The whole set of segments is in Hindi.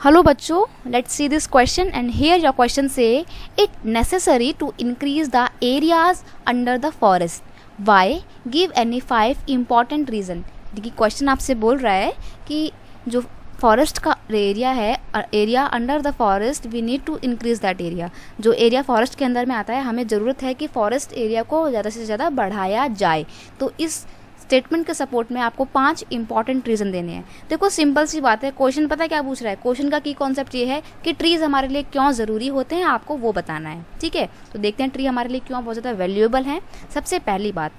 Hello बच्चों, let's see this question and here your question say it necessary to increase the areas under the forest. Why? Give any 5 important reason. देखिए क्वेश्चन आपसे बोल रहा है कि जो फॉरेस्ट का एरिया है, area under the forest, we need to increase that area. जो एरिया फॉरेस्ट के अंदर में आता है, हमें ज़रूरत है कि फॉरेस्ट एरिया को ज़्यादा से ज़्यादा बढ़ाया जाए. तो इस स्टेटमेंट के सपोर्ट में आपको 5 इंपॉर्टेंट रीज़न देने हैं. देखो सिंपल सी बात है, क्वेश्चन पता है क्या पूछ रहा है. क्वेश्चन का की कॉन्सेप्ट ये है कि ट्रीज़ हमारे लिए क्यों ज़रूरी होते हैं, आपको वो बताना है. ठीक है, तो देखते हैं ट्री हमारे लिए क्यों बहुत ज़्यादा वैल्यूएबल हैं. सबसे पहली बात,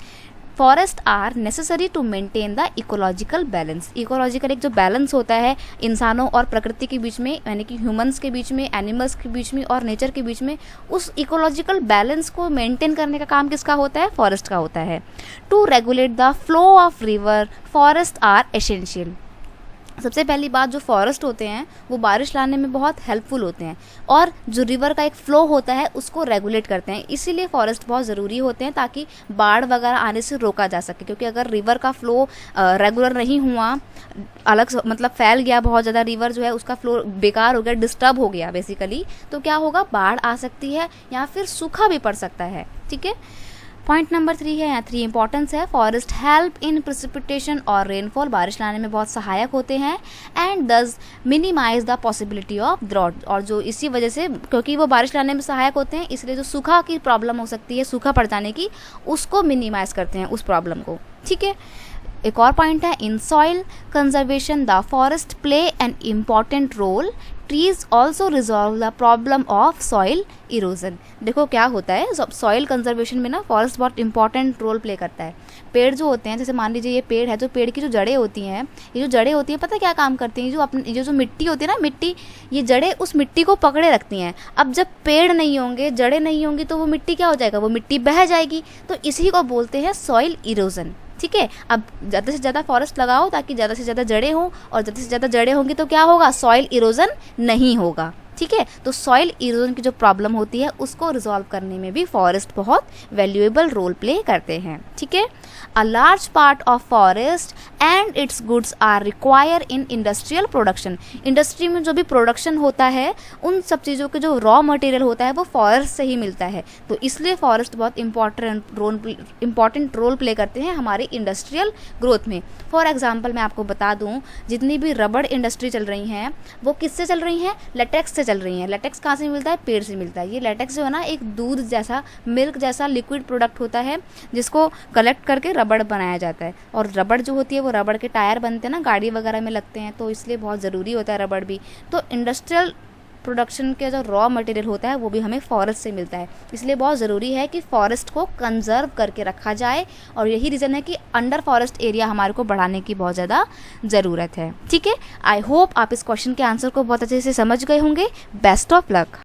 forest are necessary to maintain the ecological balance. Ecological एक जो बैलेंस होता है इंसानों और प्रकृति के बीच में, यानी कि ह्यूमंस के बीच में, एनिमल्स के बीच में और नेचर के बीच में, उस इकोलॉजिकल बैलेंस को मेंटेन करने का काम किसका होता है? फॉरेस्ट का होता है. To regulate the flow of river, forest are essential. सबसे पहली बात, जो फॉरेस्ट होते हैं वो बारिश लाने में बहुत हेल्पफुल होते हैं और जो रिवर का एक फ़्लो होता है उसको रेगुलेट करते हैं. इसीलिए फॉरेस्ट बहुत ज़रूरी होते हैं ताकि बाढ़ वगैरह आने से रोका जा सके. क्योंकि अगर रिवर का फ़्लो रेगुलर नहीं हुआ, अलग मतलब फैल गया बहुत ज़्यादा, रिवर जो है उसका फ्लो बेकार हो गया, डिस्टर्ब हो गया बेसिकली, तो क्या होगा? बाढ़ आ सकती है या फिर सूखा भी पड़ सकता है. ठीक है, पॉइंट नंबर 3 है, यहाँ 3 इंपॉर्टेंस है. फॉरेस्ट हेल्प इन प्रिसिपिटेशन और रेनफॉल, बारिश लाने में बहुत सहायक होते हैं. And thus minimize the possibility of drought, और जो इसी वजह से, क्योंकि वो बारिश लाने में सहायक होते हैं, इसलिए जो सूखा की प्रॉब्लम हो सकती है, सूखा पड़ जाने की, उसको मिनिमाइज करते हैं, उस प्रॉब्लम को. ठीक है, एक और पॉइंट है, in soil conservation the forest play an important role. Trees also resolve the problem of soil erosion. देखो क्या होता है, सॉइल कंजर्वेशन में ना फॉरेस्ट बहुत इंपॉर्टेंट रोल प्ले करता है. पेड़ जो होते हैं, जैसे मान लीजिए ये पेड़ है, जो पेड़ की जो जड़ें होती हैं, ये जो जड़ें होती हैं पता है क्या काम करती हैं? जो अपनी जो मिट्टी होती है ना, मिट्टी, ये जड़ें उस मिट्टी को पकड़े रखती हैं. अब जब पेड़ नहीं होंगे, जड़ें नहीं होंगी, तो वो मिट्टी क्या हो जाएगा? वो मिट्टी बह जाएगी. तो इसी को बोलते हैं सॉइल इरोजन. ठीक है, अब ज़्यादा से ज़्यादा फॉरेस्ट लगाओ ताकि ज़्यादा से ज़्यादा जड़ें हों, और ज़्यादा से ज़्यादा जड़ें होंगी तो क्या होगा? सॉइल इरोजन नहीं होगा. ठीक है, तो सॉइल इरोजन की जो प्रॉब्लम होती है उसको रिजॉल्व करने में भी फॉरेस्ट बहुत वैल्यूएबल रोल प्ले करते हैं. ठीक है, a large part of forest and its goods are require in industrial production. Industry में जो भी प्रोडक्शन होता है, उन सब चीज़ों के जो रॉ मटेरियल होता है वो फॉरेस्ट से ही मिलता है. तो इसलिए फॉरेस्ट बहुत इंपॉर्टेंट रोल प्ले करते हैं हमारे इंडस्ट्रियल ग्रोथ में. फॉर एग्जाम्पल मैं आपको बता दूँ, जितनी भी रबड़ इंडस्ट्री चल रही हैं वो किससे चल रही हैं? लेटेक्स से चल रही हैं. लेटेक्स कहाँ से मिलता है? पेड़ से मिलता है. ये लेटेक्स जो है ना, एक दूध जैसा, मिल्क जैसा लिक्विड प्रोडक्ट होता है जिसको कलेक्ट करके रबड़ बनाया जाता है. और रबड़ जो होती है वो रबड़ के टायर बनते हैं ना, गाड़ी वगैरह में लगते हैं, तो इसलिए बहुत ज़रूरी होता है रबड़ भी. तो इंडस्ट्रियल प्रोडक्शन के जो रॉ मटेरियल होता है वो भी हमें फॉरेस्ट से मिलता है. इसलिए बहुत ज़रूरी है कि फॉरेस्ट को कंजर्व करके रखा जाए, और यही रीज़न है कि अंडर फॉरेस्ट एरिया हमारे को बढ़ाने की बहुत ज़्यादा ज़रूरत है. ठीक है, आई होप आप इस क्वेश्चन के आंसर को बहुत अच्छे से समझ गए होंगे. Best of luck.